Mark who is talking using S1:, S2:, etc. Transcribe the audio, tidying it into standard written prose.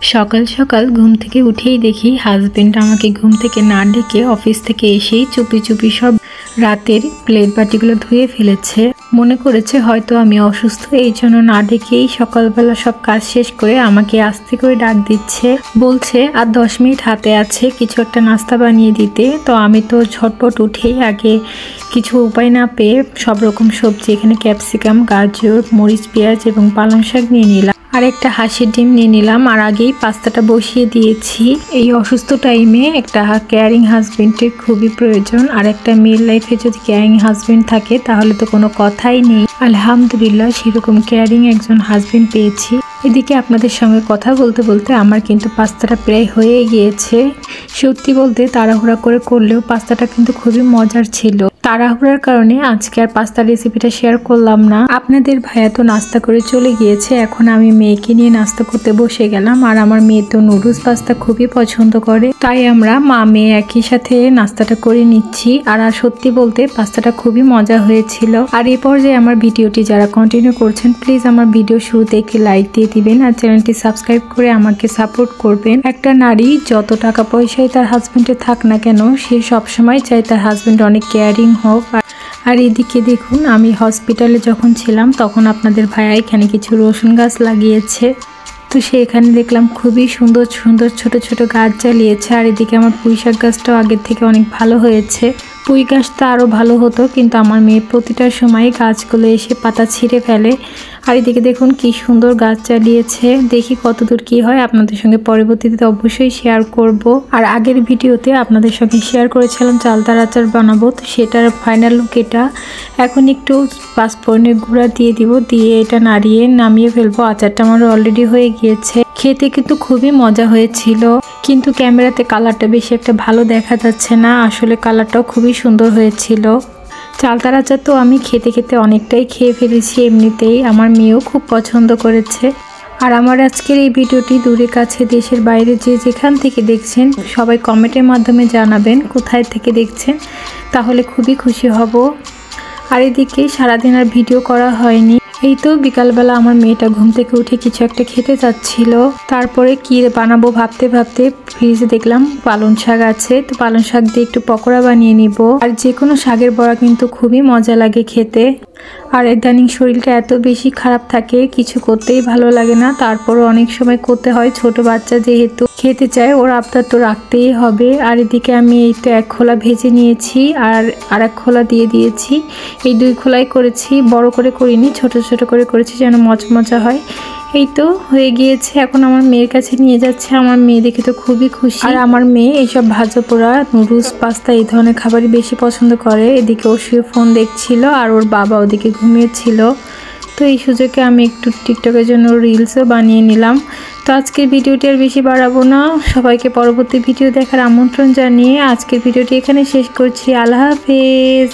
S1: সকাল সকাল ঘুম থেকে উঠেই দেখি হাজবেন্ড আমাকে ঘুম থেকে না ডেকে অফিস থেকে এসেই চুপি চুপি সব রাতের প্লেট বাটিগুলো ধুয়ে ফেলেছে। মনে করেছে হয়তো আমি অসুস্থ, এই জন্য না ডেকেই সকালবেলা সব কাজ শেষ করে আমাকে আস্তে করে ডাক দিচ্ছে। বলছে আর 10 মিনিট হাতে আছে কিছু একটা নাস্তা বানিয়ে দিতে। তো আমি তো ঝটপট উঠেই আগে কিছু উপায় না পেয়ে সব রকম সবজি, এখানে ক্যাপসিকাম, গাজর, মরিচ, পেঁয়াজ এবং পালং শাক নিয়ে নিলাম। আর একটা হাঁসের ডিম নিয়ে নিলাম। আর আগেই পাস্তাটা বসিয়ে দিয়েছি। এই অসুস্থ টাইমে একটা কেয়ারিং হাজবেন্ডের খুবই প্রয়োজন। আর একটা মেয়ের লাইফে যদি কেয়ারিং হাজবেন্ড থাকে তাহলে তো কোনো কথাই নেই। আলহামদুলিল্লাহ সেরকম কেয়ারিং একজন হাজবেন্ড পেয়েছি। এদিকে আপনাদের সঙ্গে কথা বলতে বলতে আমার কিন্তু পাস্তাটা প্রায় হয়ে গিয়েছে। সত্যি বলতে তাড়াহুড়া করে করলেও পাস্তাটা কিন্তু খুবই মজার ছিল। তাড়াহুড়ার কারণে আজকে আর পাস্তা রেসিপিটা শেয়ার করলাম না। আপনাদের ভাইয়া তো নাস্তা করে চলে গিয়েছে, এখন আমি মেয়েকে নিয়ে নাস্তা করতে বসে গেলাম। আর আমার মেয়ে তো নুডলস পাস্তা খুবই পছন্দ করে, তাই আমরা মা মেয়ে একই সাথে নাস্তাটা করে নিচ্ছি। আর সত্যি বলতে পাস্তাটা খুবই মজা হয়েছিল। আর এই পর্যায়ে আমার ভিডিওটি যারা কন্টিনিউ করছেন প্লিজ আমার ভিডিও শুরুতে একটি লাইক দিয়ে দিবেন আর চ্যানেলটি সাবস্ক্রাইব করে আমাকে সাপোর্ট করবেন। একটা নারী যত টাকা পয়সায় তার হাজবেন্ডের থাক না কেন, সে সবসময় চায় তার হাজবেন্ড অনেক কেয়ারিং হোক। আর এদিকে দেখুন, আমি হসপিটালে যখন ছিলাম তখন আপনাদের ভাইয়া এখানে কিছু রসুন গাছ লাগিয়েছে। তো সেখানে দেখলাম খুবই সুন্দর সুন্দর ছোট ছোট গাছ জ্বালিয়েছে। আর এদিকে আমার পুঁই শাক গাছটাও আগের থেকে অনেক ভালো হয়েছে। পুঁই গাছটা আরও ভালো হতো, কিন্তু আমার মেয়ে প্রতিটা সময় গাছগুলো এসে পাতা ছিঁড়ে ফেলে। আর এদিকে দেখুন কি সুন্দর গাছ চালিয়েছে। দেখি কতদূর কি হয়, আপনাদের সঙ্গে পরবর্তীতে অবশ্যই শেয়ার করব। আর আগের ভিডিওতে আপনাদের সঙ্গে শেয়ার করেছিলাম চালতার আচার বানাবো, তো সেটার ফাইনাল লুক এটা। এখন একটু পাঁচফোড়নের গুঁড়া দিয়ে দিব, দিয়ে এটা নাড়িয়ে নামিয়ে ফেলবো। আচারটা আমার অলরেডি হয়ে গিয়েছে। খেতে কিন্তু খুবই মজা হয়েছিল, কিন্তু ক্যামেরাতে কালারটা বেশি একটা ভালো দেখা যাচ্ছে না। আসলে কালারটাও খুবই সুন্দর হয়েছিল। চালতার আচার তো আমি খেতে খেতে অনেকটাই খেয়ে ফেলেছি এমনিতেই। আমার মেয়েও খুব পছন্দ করেছে। আর আমার আজকের এই ভিডিওটি দূরে কাছে দেশের বাইরে যে যেখান থেকে দেখছেন সবাই কমেন্টের মাধ্যমে জানাবেন কোথায় থেকে দেখছেন, তাহলে খুবই খুশি হব। আর এদিকে সারাদিন আর ভিডিও করা হয়নি। এই তো বিকালবেলা আমার মেয়েটা ঘুম থেকে উঠে কিছু একটা খেতে যাচ্ছিল। তারপরে কি বানাবো ভাবতে ভাবতে ফ্রিজে দেখলাম পালং শাক আছে, তো পালং শাক দিয়ে একটু পকোড়া বানিয়ে নিব। আর যে কোনো শাকের বড়া কিন্তু খুবই মজা লাগে খেতে। আর ইদানিং শরীরটা এত বেশি খারাপ থাকে, কিছু করতেই ভালো লাগে না, তারপরও অনেক সময় করতে হয়। ছোট বাচ্চা যেহেতু খেতে চায়, ওর আবদার তো রাখতেই হবে। আর এদিকে আমি এই তো 1 খোলা ভেজে নিয়েছি আর 1 খোলা দিয়ে দিয়েছি। এই 2 খোলাই করেছি, বড় করে করিনি, ছোট ছোট করে করেছি যেন মচমচা হয়। এই তো হয়ে গিয়েছে, এখন আমার মেয়ের কাছে নিয়ে যাচ্ছে। আমার মেয়ে দেখে তো খুবই খুশি। আর আমার মেয়ে এইসব ভাজা পোড়া নুডলস পাস্তা এই ধরনের খাবারই বেশি পছন্দ করে। এদিকে ও শুয়ে ফোন দেখছিল আর ওর বাবা ওদিকে ঘুমিয়েছিল। তো এই সুযোগে আমি একটু টিকটকের জন্য রিলসও বানিয়ে নিলাম। তো আজকের ভিডিওটি আর বেশি বাড়াবো না, সবাইকে পরবর্তী ভিডিও দেখার আমন্ত্রণ জানিয়ে আজকের ভিডিওটি এখানে শেষ করছি। আল্লাহ হাফেজ।